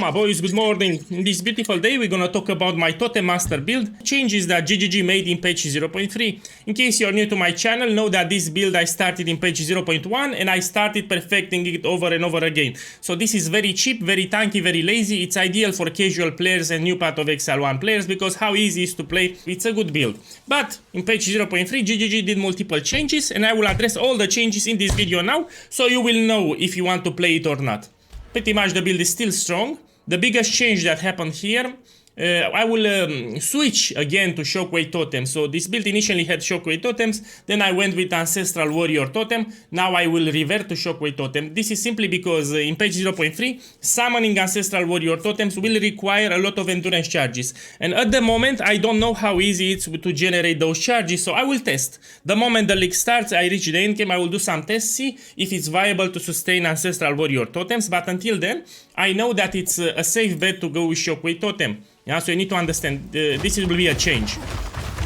my boys, good morning. In this beautiful day, we're gonna talk about my Totem Master build, changes that GGG made in patch 0.3. In case you're new to my channel, know that this build I started in patch 0.1 and I started perfecting it over and over again. So this is very cheap, very tanky, very lazy. It's ideal for casual players and new Path of Exile 1 players because how easy it is to play, it's a good build. But in patch 0.3, GGG did multiple changes and I will address all the changes in this video now, so you will know if you want to play it or not. Pretty much the build is still strong. The biggest change that happened here, I will switch again to Shockwave Totem. So this build initially had Shockwave Totems, then I went with Ancestral Warrior Totem. Now I will revert to Shockwave Totem. This is simply because in patch 0.3, summoning Ancestral Warrior Totems will require a lot of endurance charges. And at the moment, I don't know how easy it's to generate those charges, so I will test. The moment the league starts, I reach the endgame, I will do some tests, see if it's viable to sustain Ancestral Warrior Totems. But until then, I know that it's a safe bet to go with Shockwave Totem. Yeah, so you need to understand, this will be a change.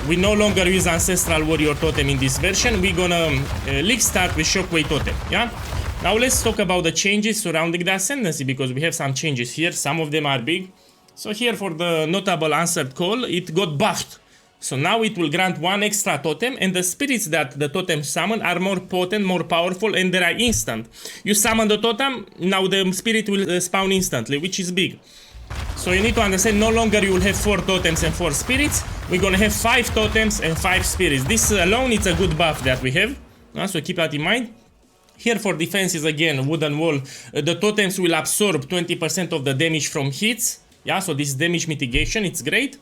We no longer use Ancestral Warrior Totem in this version. We're gonna league start with Shockwave Totem, yeah? Now let's talk about the changes surrounding the Ascendancy, because we have some changes here. Some of them are big. So here for the notable answered call, it got buffed. So now it will grant one extra totem, and the spirits that the totem summon are more potent, more powerful, and they are instant. You summon the totem, now the spirit will spawn instantly, which is big. So you need to understand, no longer you will have 4 totems and 4 spirits. We're gonna have 5 totems and 5 spirits. This alone, it's a good buff that we have. So keep that in mind. Here for defenses, again, wooden wall. The totems will absorb 20% of the damage from hits. Yeah, so this damage mitigation, it's great.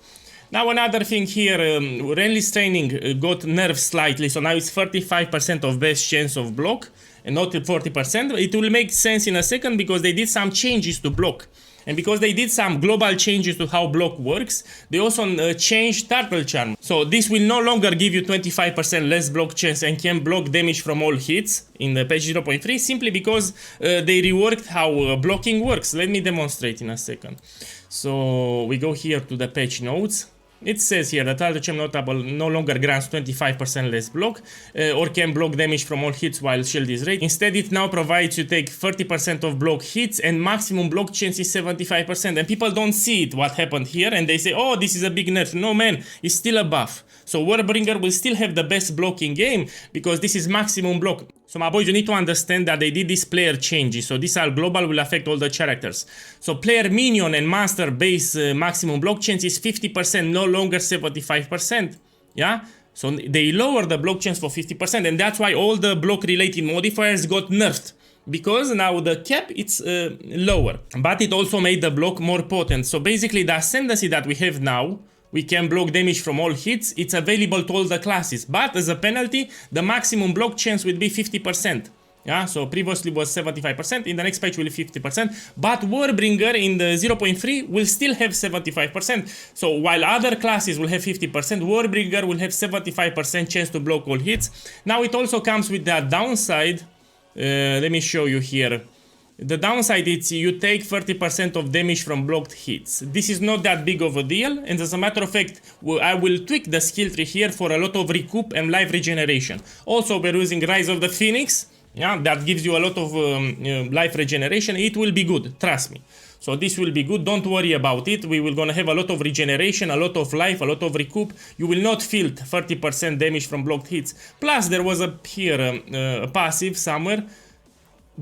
Now another thing here, Renly's training got nerfed slightly. So now it's 35% of best chance of block and not 40%. It will make sense in a second because they did some changes to block. And because they did some global changes to how block works, they also changed Turtle Charm. So this will no longer give you 25% less block chance and can block damage from all hits in the patch 0.3, simply because they reworked how blocking works. Let me demonstrate in a second. So we go here to the patch notes. It says here that Turtle Charm notable no longer grants 25% less block or can block damage from all hits while shield is raised. Instead, it now provides you take 30% of block hits and maximum block chance is 75%. And people don't see it, what happened here, and they say, oh, this is a big nerf. No, man, it's still a buff. So Warbringer will still have the best block in game because this is maximum block. So my boys, you need to understand that they did these player changes. So these are global, will affect all the characters. So player minion and master base maximum block chance is 50%, no longer 75%. Yeah? So they lower the block chance for 50%, and that's why all the block related modifiers got nerfed. Because now the cap, it's lower. But it also made the block more potent. So basically the Ascendancy that we have now, we can block damage from all hits. It's available to all the classes. But as a penalty, the maximum block chance will be 50%. Yeah, so previously was 75%. In the next patch will be 50%. But Warbringer in the 0.3 will still have 75%. So while other classes will have 50%, Warbringer will have 75% chance to block all hits. Now it also comes with that downside. Let me show you here. The downside is you take 30% of damage from blocked hits. This is not that big of a deal, and as a matter of fact, I will tweak the skill tree here for a lot of recoup and life regeneration. Also, we're using Rise of the Phoenix, yeah, that gives you a lot of life regeneration. It will be good, trust me. So this will be good, don't worry about it. We will gonna have a lot of regeneration, a lot of life, a lot of recoup. You will not feel 30% damage from blocked hits. Plus, there was a passive somewhere.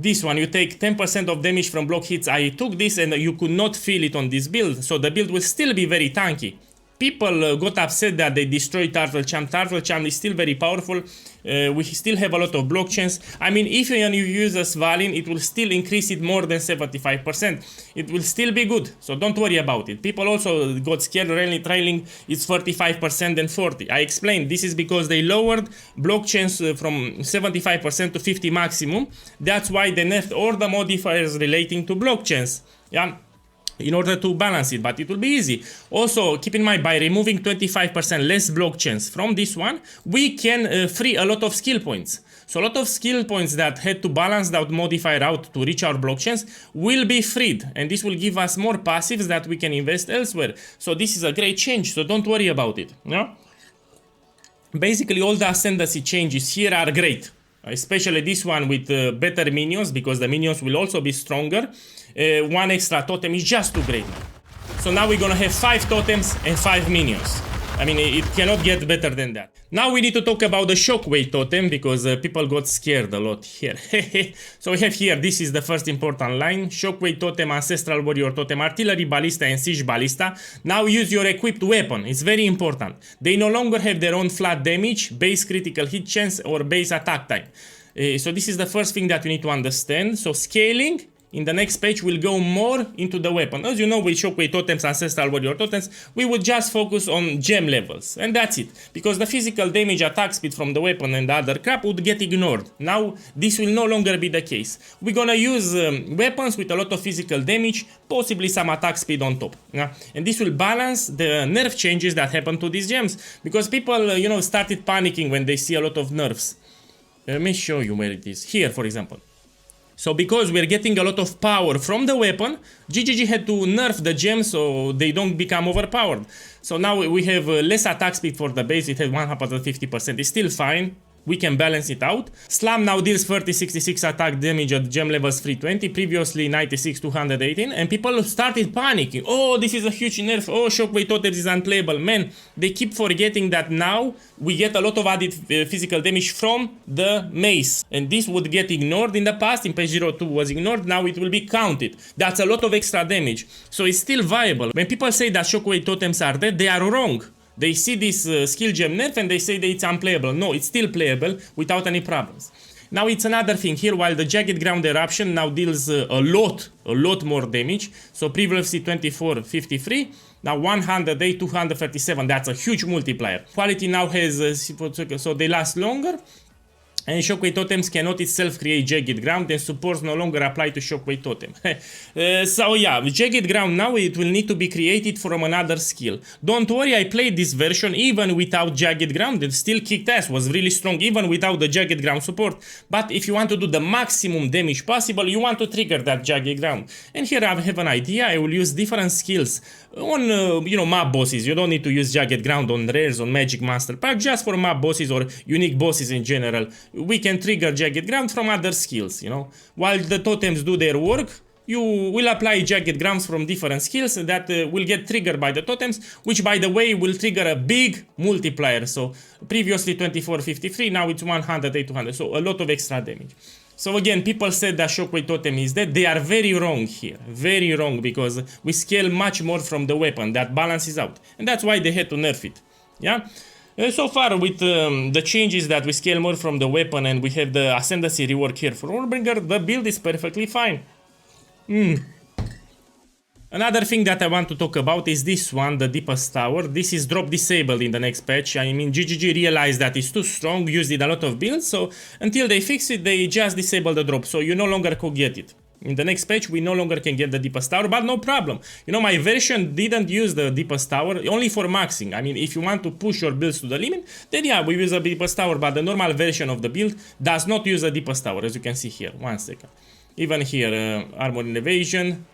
This one, you take 10% of damage from block hits. I took this and you could not feel it on this build, so the build will still be very tanky. People got upset that they destroyed Turtle Charm. Turtle Charm is still very powerful. We still have a lot of block chance. I mean, if you use a Svalin, it will still increase it more than 75%. It will still be good, so don't worry about it. People also got scared, really trailing it's 45% and 40%. I explained, this is because they lowered block chance from 75% to 50 maximum. That's why they nerfed all the modifiers relating to block chance. Yeah. In order to balance it, but it will be easy. Also, keep in mind, by removing 25% less block chance from this one, we can free a lot of skill points. So a lot of skill points that had to balance that modifier out to reach our block chance will be freed, and this will give us more passives that we can invest elsewhere. So this is a great change, so don't worry about it. No? Basically, all the Ascendancy changes here are great. especially this one with better minions, because the minions will also be stronger. One extra totem is just too great now. So now we're gonna have 5 totems and 5 minions. I mean, it cannot get better than that. Now we need to talk about the Shockwave totem, because people got scared a lot here. So we have here, this is the first important line. Shockwave totem, Ancestral Warrior totem, Artillery Ballista and Siege Ballista. Now use your equipped weapon. It's very important. They no longer have their own flat damage, base critical hit chance, or base attack time. So this is the first thing that we need to understand. So scaling in the next page will go more into the weapon. As you know, with Shockwave totems, Ancestral Warrior totems, we would just focus on gem levels, and that's it. Because the physical damage, attack speed from the weapon and the other crap would get ignored. Now, this will no longer be the case. We're gonna use weapons with a lot of physical damage, possibly some attack speed on top. Yeah? And this will balance the nerf changes that happen to these gems. Because people, you know, started panicking when they see a lot of nerfs. Let me show you where it is. Here, for example. So because we're getting a lot of power from the weapon, GGG had to nerf the gems so they don't become overpowered. So now we have less attack speed for the base, it had 150%, it's still fine. We can balance it out. Slam now deals 30-66 attack damage at gem levels 320, previously 96-218, and people started panicking. Oh, this is a huge nerf. Oh, Shockwave Totems is unplayable. Man, they keep forgetting that now we get a lot of added physical damage from the mace. And this would get ignored in the past. In page 02 was ignored. Now it will be counted. That's a lot of extra damage. So it's still viable. When people say that Shockwave Totems are dead, they are wrong. They see this skill gem nerf and they say that it's unplayable. No, it's still playable without any problems. Now it's another thing here, while the Jagged Ground Eruption now deals a lot more damage. So previously 24-53, now 108, 237, that's a huge multiplier. Quality now has, so they last longer. And Shockwave Totems cannot itself create Jagged Ground, and supports no longer apply to Shockwave Totem. So yeah, Jagged Ground now, it will need to be created from another skill. Don't worry, I played this version even without Jagged Ground, it still kicked ass, was really strong even without the Jagged Ground support. But if you want to do the maximum damage possible, you want to trigger that Jagged Ground. And here I have an idea, I will use different skills on, you know, mob bosses. You don't need to use Jagged Ground on rares, on Magic Master Pack, just for mob bosses or unique bosses in general. We can trigger Jagged Ground from other skills, you know. While the totems do their work, you will apply Jagged Grounds from different skills that will get triggered by the totems, which by the way will trigger a big multiplier. So previously 24-53, now it's 108-200, so a lot of extra damage. So again, people said that Shockwave Totem is dead. They are very wrong here, very wrong, because we scale much more from the weapon, that balances out. And that's why they had to nerf it, yeah? So far with the changes that we scale more from the weapon and we have the Ascendancy rework here for Warbringer, the build is perfectly fine. Another thing that I want to talk about is this one, the Deepest Tower. This is drop disabled in the next patch. I mean, GGG realized that it's too strong, used it a lot of builds, so until they fix it, they just disable the drop, so you no longer could get it. In the next patch, we no longer can get the Deepest Tower, but no problem. You know, my version didn't use the Deepest Tower, only for maxing. I mean, if you want to push your builds to the limit, then yeah, we use a Deepest Tower, but the normal version of the build does not use a Deepest Tower, as you can see here. 1 second. Even here, Armor and Evasion,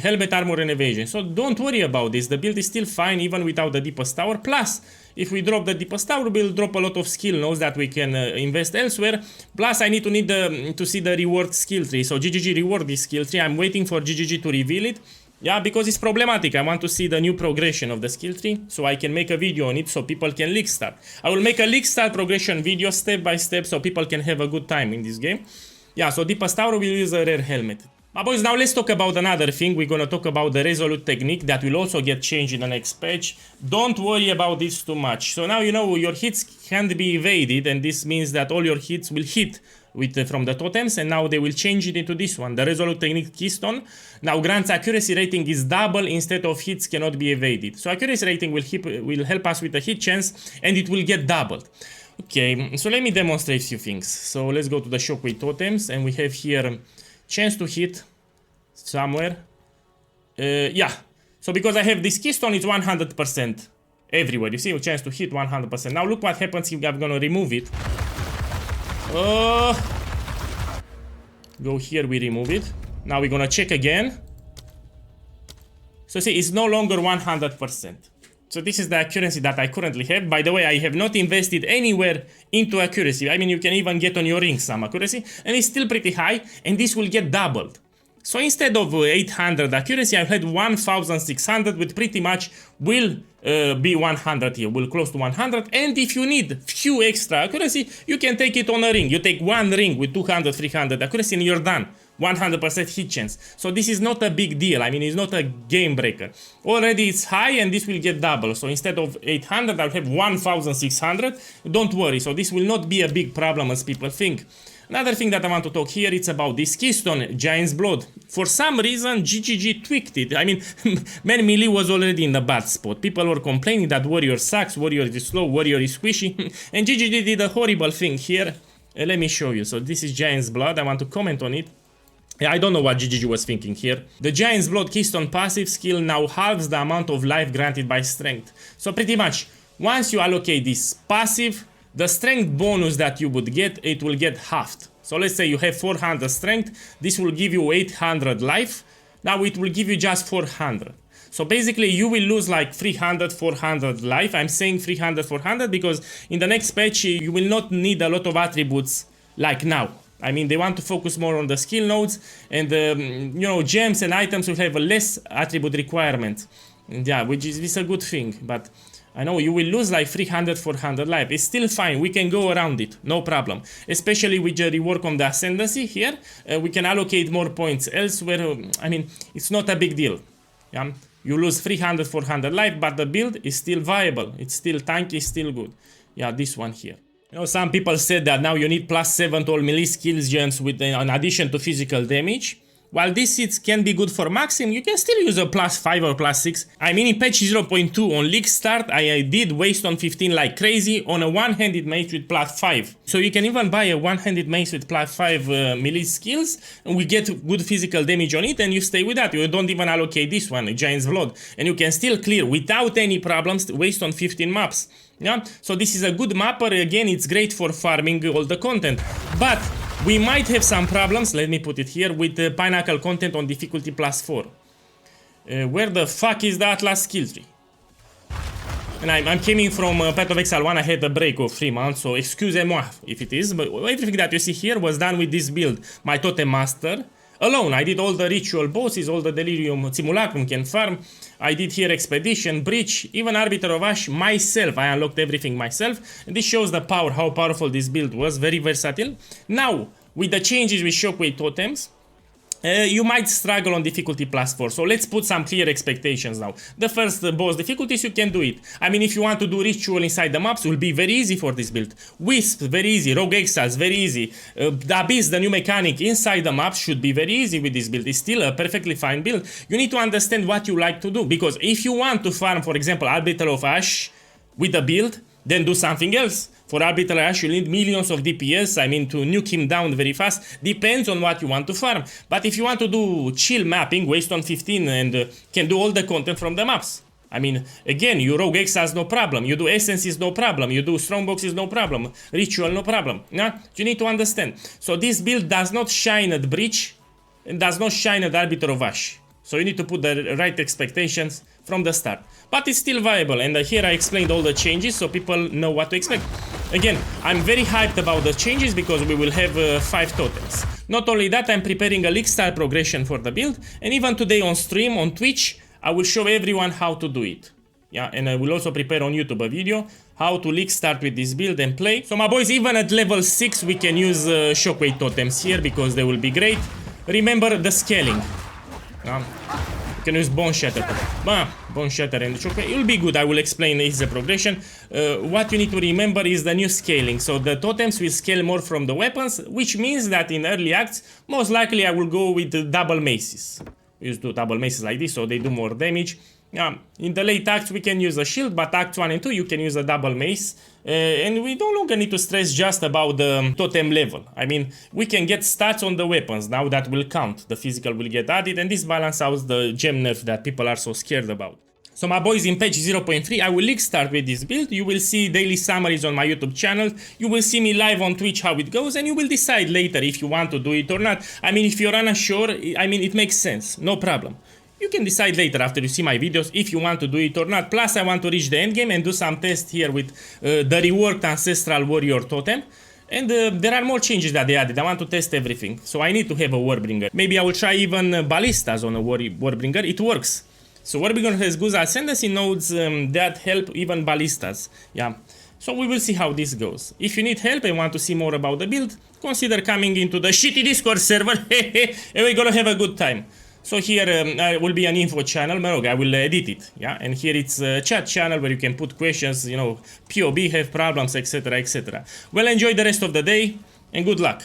Helmet, Armor and Evasion. So don't worry about this, the build is still fine even without the Deepest Tower. Plus, if we drop the Deepest Tower, we'll drop a lot of skill nodes that we can invest elsewhere. Plus, I need to see the reward skill tree. So GGG reward this skill tree. I'm waiting for GGG to reveal it. Yeah, because it's problematic. I want to see the new progression of the skill tree, so I can make a video on it so people can league start. I will make a league start progression video step by step so people can have a good time in this game. Yeah, so Deepest Tower will use a rare helmet. But boys, now let's talk about another thing. We're gonna talk about the Resolute technique that will also get changed in the next patch. Don't worry about this too much. So now you know your hits can't be evaded, and this means that all your hits will hit with from the totems, and now they will change it into this one, the Resolute technique Keystone. Now grants accuracy rating is double instead of hits cannot be evaded. So accuracy rating will help us with the hit chance, and it will get doubled. Okay, so let me demonstrate a few things. So let's go to the Shockwave Totems, and we have here chance to hit somewhere. Yeah, so because I have this keystone, it's 100% everywhere. You see, a chance to hit 100%. Now look what happens if I'm gonna remove it. Go here, we remove it. Now we're gonna check again. So see, it's no longer 100%. So this is the accuracy that I currently have. By the way, I have not invested anywhere into accuracy. I mean, you can even get on your ring some accuracy, and it's still pretty high, and this will get doubled. So instead of 800 accuracy, I've had 1600, which pretty much will be 100 here, will close to 100. And if you need few extra accuracy, you can take it on a ring. You take one ring with 200, 300 accuracy and you're done. 100% hit chance. So this is not a big deal. I mean, it's not a game breaker. Already it's high and this will get double. So instead of 800, I'll have 1600. Don't worry. So this will not be a big problem as people think. Another thing that I want to talk here, it's about this keystone, Giant's Blood. For some reason, GGG tweaked it. I mean, Man Melee was already in a bad spot. People were complaining that Warrior sucks, Warrior is slow, Warrior is squishy. And GGG did a horrible thing here. Let me show you. So this is Giant's Blood. I want to comment on it. I don't know what GGG was thinking here. The Giant's Blood Keystone passive skill now halves the amount of life granted by strength. So pretty much, once you allocate this passive, the strength bonus that you would get, it will get halved. So let's say you have 400 strength, this will give you 800 life. Now it will give you just 400. So basically you will lose like 300, 400 life. I'm saying 300, 400 because in the next patch you will not need a lot of attributes like now. I mean, they want to focus more on the skill nodes and you know, gems and items will have a less attribute requirement. And yeah, which is a good thing, but I know you will lose like 300, 400 life. It's still fine. We can go around it. No problem. Especially with the rework on the Ascendancy here. We can allocate more points elsewhere. I mean, it's not a big deal. Yeah? You lose 300, 400 life, but the build is still viable. It's still tanky, it's still good. Yeah, this one here. You know, some people said that now you need +7 to all melee skills gens with an addition to physical damage. While these hits can be good for maxim, you can still use a +5 or +6. I mean, in patch 0.2 on league start, I did waste on 15 like crazy on a one-handed mace with +5. So you can even buy a one-handed mace with +5 melee skills, and we get good physical damage on it, and you stay with that. You don't even allocate this one, Giant's Blood. And you can still clear without any problems, waste on 15 maps. Yeah? So this is a good mapper. Again, it's great for farming all the content. But we might have some problems, let me put it here, with the Pinnacle content on difficulty +4. Where the fuck is the Atlas skill tree? And I'm coming from Path of Exile 1, I had a break of 3 months, so excusez-moi if it is, but everything that you see here was done with this build. My Totem Master, alone. I did all the ritual bosses, all the Delirium Simulacrum can farm. I did here Expedition, Breach, even Arbiter of Ash myself. I unlocked everything myself. And this shows the power, how powerful this build was. Very versatile. Now, with the changes with Shockwave totems, you might struggle on difficulty +4. So let's put some clear expectations now. The first boss difficulties, you can do it. I mean, if you want to do ritual inside the maps, it will be very easy for this build. Wisp, very easy. Rogue Exiles, very easy. The Abyss, the new mechanic inside the maps should be very easy with this build. It's still a perfectly fine build. You need to understand what you like to do. Because if you want to farm, for example, Arbiter of Ash with a build, then do something else. For Arbiter Ash, you need millions of DPS, I mean, to nuke him down very fast. Depends on what you want to farm. But if you want to do chill mapping, waste on 15 and can do all the content from the maps. I mean, again, you Rogue Exiles, no problem. You do Essences, no problem. You do Strongboxes, no problem. Ritual, no problem. Yeah? You need to understand. So this build does not shine at Breach and does not shine at Arbiter of Ash. So you need to put the right expectations from the start. But it's still viable, and here I explained all the changes so people know what to expect. Again, I'm very hyped about the changes because we will have 5 totems. Not only that, I'm preparing a league style progression for the build, and even today on stream, on Twitch, I will show everyone how to do it. Yeah, and I will also prepare on YouTube a video how to league start with this build and play. So my boys, even at level 6 we can use Shockwave totems here because they will be great. Remember the scaling. You can use Bone Shatter. Bone Shatter and Shockwave. It will be good. I will explain the progression. What you need to remember is the new scaling. So the totems will scale more from the weapons, which means that in early acts, most likely I will go with the double maces. Use 2 double maces like this so they do more damage. In the late acts we can use a shield, but acts 1 and 2 you can use a double mace. And we no longer need to stress just about the totem level. I mean, we can get stats on the weapons, now that will count. The physical will get added, and this balances out the gem nerf that people are so scared about. So my boys, in patch 0.3 I will league start with this build. You will see daily summaries on my YouTube channel. You will see me live on Twitch how it goes, and you will decide later if you want to do it or not. I mean, if you're unsure, I mean, it makes sense, no problem. You can decide later after you see my videos if you want to do it or not. Plus I want to reach the end game and do some tests here with the reworked Ancestral Warrior Totem. And there are more changes that they added. I want to test everything. So I need to have a Warbringer. Maybe I will try even Ballistas on a Warbringer. It works. So Warbringer has good Ascendancy nodes that help even Ballistas. Yeah. So we will see how this goes. If you need help and want to see more about the build, consider coming into the shitty Discord server. And we're gonna have a good time. So here will be an info channel, but I will edit it, yeah? And here it's a chat channel where you can put questions, you know, POB, have problems, etc, etc. Well, enjoy the rest of the day, and good luck.